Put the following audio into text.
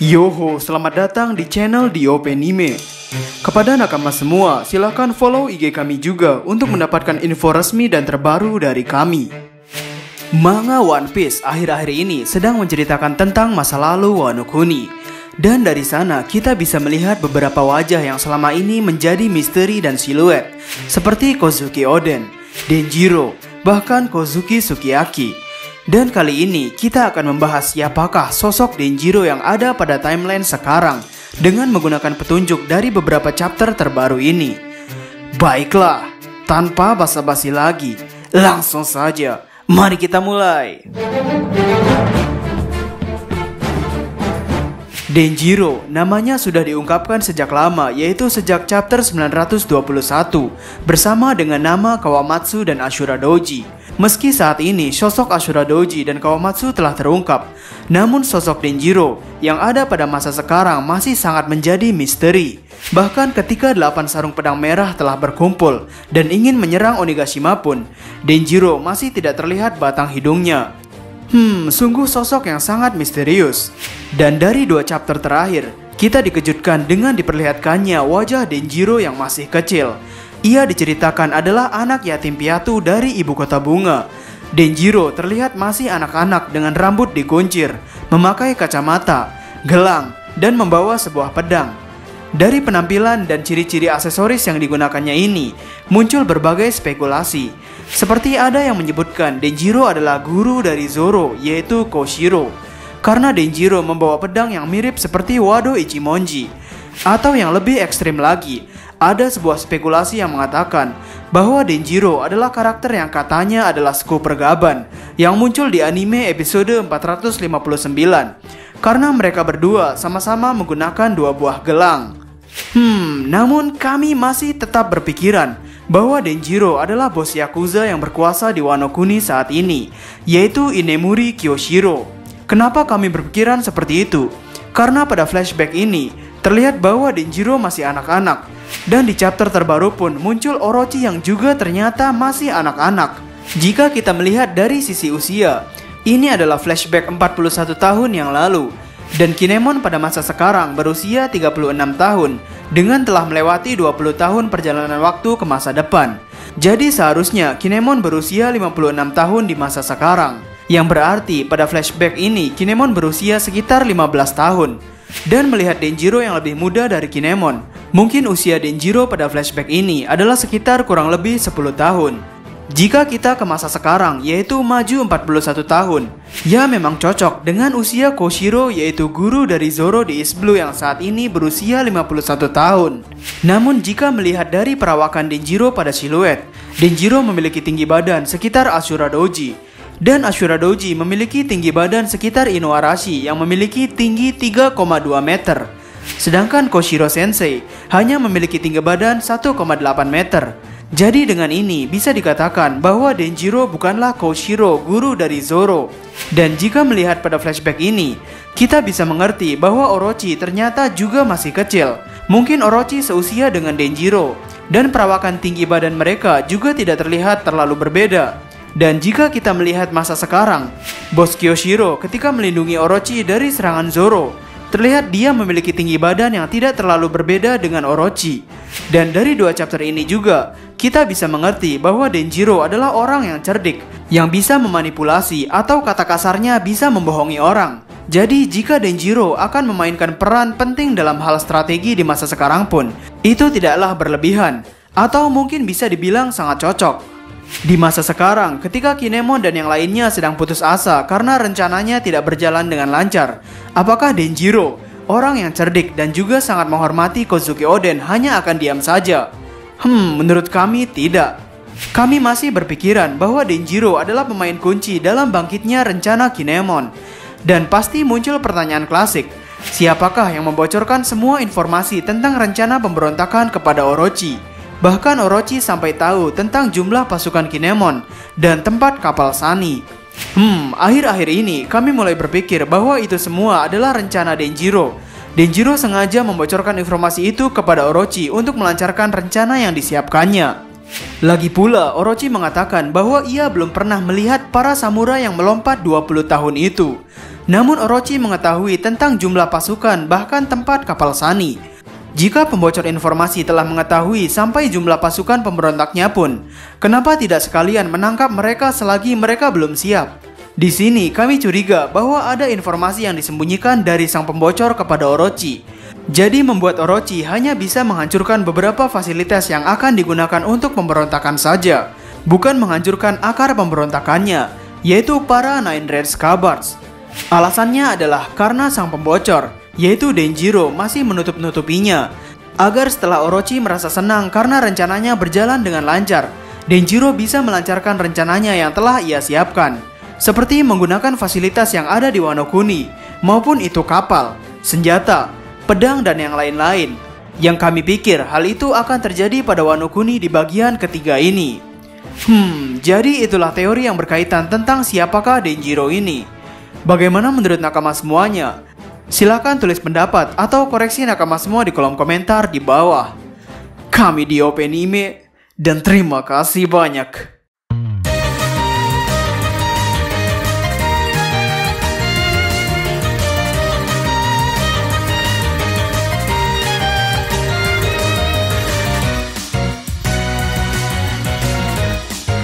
Yoho, selamat datang di channel Diopenime. Kepada nakama semua, silahkan follow IG kami juga untuk mendapatkan info resmi dan terbaru dari kami. Manga One Piece akhir-akhir ini sedang menceritakan tentang masa lalu Wano Kuni. Dan dari sana kita bisa melihat beberapa wajah yang selama ini menjadi misteri dan siluet, seperti Kozuki Oden, Denjiro, bahkan Kozuki Sukiyaki. Dan kali ini kita akan membahas siapakah sosok Denjiro yang ada pada timeline sekarang dengan menggunakan petunjuk dari beberapa chapter terbaru ini. Baiklah, tanpa basa-basi lagi, langsung saja, mari kita mulai. Denjiro namanya sudah diungkapkan sejak lama, yaitu sejak chapter 921 bersama dengan nama Kawamatsu dan Ashura Doji. Meski saat ini sosok Ashura Doji dan Kawamatsu telah terungkap, namun sosok Denjiro yang ada pada masa sekarang masih sangat menjadi misteri. Bahkan ketika 8 sarung pedang merah telah berkumpul dan ingin menyerang Onigashima pun, Denjiro masih tidak terlihat batang hidungnya. Sungguh sosok yang sangat misterius. Dan dari 2 chapter terakhir, kita dikejutkan dengan diperlihatkannya wajah Denjiro yang masih kecil. Ia diceritakan adalah anak yatim piatu dari ibu kota bunga. Denjiro terlihat masih anak-anak dengan rambut dikuncir, memakai kacamata, gelang, dan membawa sebuah pedang. Dari penampilan dan ciri-ciri aksesoris yang digunakannya ini, muncul berbagai spekulasi. Seperti ada yang menyebutkan Denjiro adalah guru dari Zoro, yaitu Koshiro. Karena Denjiro membawa pedang yang mirip seperti Wado Ichimonji. Atau yang lebih ekstrim lagi, ada sebuah spekulasi yang mengatakan bahwa Denjiro adalah karakter yang katanya adalah Suku Pergaban yang muncul di anime episode 459 karena mereka berdua sama-sama menggunakan 2 buah gelang. Namun kami masih tetap berpikiran bahwa Denjiro adalah bos Yakuza yang berkuasa di Wano Kuni saat ini, yaitu Inemuri Kyoshiro. Kenapa kami berpikiran seperti itu? Karena pada flashback ini terlihat bahwa Denjiro masih anak-anak. Dan di chapter terbaru pun muncul Orochi yang juga ternyata masih anak-anak. Jika kita melihat dari sisi usia, ini adalah flashback 41 tahun yang lalu. Dan Kinemon pada masa sekarang berusia 36 tahun dengan telah melewati 20 tahun perjalanan waktu ke masa depan. Jadi seharusnya Kinemon berusia 56 tahun di masa sekarang. Yang berarti pada flashback ini Kinemon berusia sekitar 15 tahun. Dan melihat Denjiro yang lebih muda dari Kinemon, mungkin usia Denjiro pada flashback ini adalah sekitar kurang lebih 10 tahun. Jika kita ke masa sekarang, yaitu maju 41 tahun, ya memang cocok dengan usia Koshiro, yaitu guru dari Zoro di East Blue yang saat ini berusia 51 tahun. Namun jika melihat dari perawakan Denjiro pada siluet, Denjiro memiliki tinggi badan sekitar Ashura Doji. Dan Ashura Doji memiliki tinggi badan sekitar Inuarashi yang memiliki tinggi 3,2 meter. Sedangkan Koshiro Sensei hanya memiliki tinggi badan 1,8 meter. Jadi dengan ini bisa dikatakan bahwa Denjiro bukanlah Koshiro, guru dari Zoro. Dan jika melihat pada flashback ini, kita bisa mengerti bahwa Orochi ternyata juga masih kecil. Mungkin Orochi seusia dengan Denjiro. Dan perawakan tinggi badan mereka juga tidak terlihat terlalu berbeda. Dan jika kita melihat masa sekarang, bos Kyoshiro ketika melindungi Orochi dari serangan Zoro, terlihat dia memiliki tinggi badan yang tidak terlalu berbeda dengan Orochi. Dan dari 2 chapter ini juga, kita bisa mengerti bahwa Denjiro adalah orang yang cerdik, yang bisa memanipulasi atau kata kasarnya bisa membohongi orang. Jadi jika Denjiro akan memainkan peran penting dalam hal strategi di masa sekarang pun, itu tidaklah berlebihan, atau mungkin bisa dibilang sangat cocok. Di masa sekarang, ketika Kinemon dan yang lainnya sedang putus asa karena rencananya tidak berjalan dengan lancar, apakah Denjiro, orang yang cerdik dan juga sangat menghormati Kozuki Oden, hanya akan diam saja? Menurut kami tidak. Kami masih berpikiran bahwa Denjiro adalah pemain kunci dalam bangkitnya rencana Kinemon. Dan pasti muncul pertanyaan klasik, siapakah yang membocorkan semua informasi tentang rencana pemberontakan kepada Orochi? Bahkan Orochi sampai tahu tentang jumlah pasukan Kinemon dan tempat kapal Sunny. Akhir-akhir ini kami mulai berpikir bahwa itu semua adalah rencana Denjiro. Denjiro sengaja membocorkan informasi itu kepada Orochi untuk melancarkan rencana yang disiapkannya. Lagi pula, Orochi mengatakan bahwa ia belum pernah melihat para samurai yang melompat 20 tahun itu. Namun Orochi mengetahui tentang jumlah pasukan bahkan tempat kapal Sunny. Jika pembocor informasi telah mengetahui sampai jumlah pasukan pemberontaknya pun, kenapa tidak sekalian menangkap mereka selagi mereka belum siap? Di sini kami curiga bahwa ada informasi yang disembunyikan dari sang pembocor kepada Orochi. Jadi membuat Orochi hanya bisa menghancurkan beberapa fasilitas yang akan digunakan untuk pemberontakan saja, bukan menghancurkan akar pemberontakannya, yaitu para Nine Red Scabbers. Alasannya adalah karena sang pembocor, yaitu Denjiro, masih menutup-nutupinya, agar setelah Orochi merasa senang karena rencananya berjalan dengan lancar, Denjiro bisa melancarkan rencananya yang telah ia siapkan, seperti menggunakan fasilitas yang ada di Wano Kuni, maupun itu kapal, senjata, pedang, dan yang lain-lain. Yang kami pikir hal itu akan terjadi pada Wano Kuni di bagian ketiga ini. Jadi itulah teori yang berkaitan tentang siapakah Denjiro ini. Bagaimana menurut nakama semuanya? Silakan tulis pendapat atau koreksi nakama semua di kolom komentar di bawah. Kami di Openime, dan terima kasih banyak.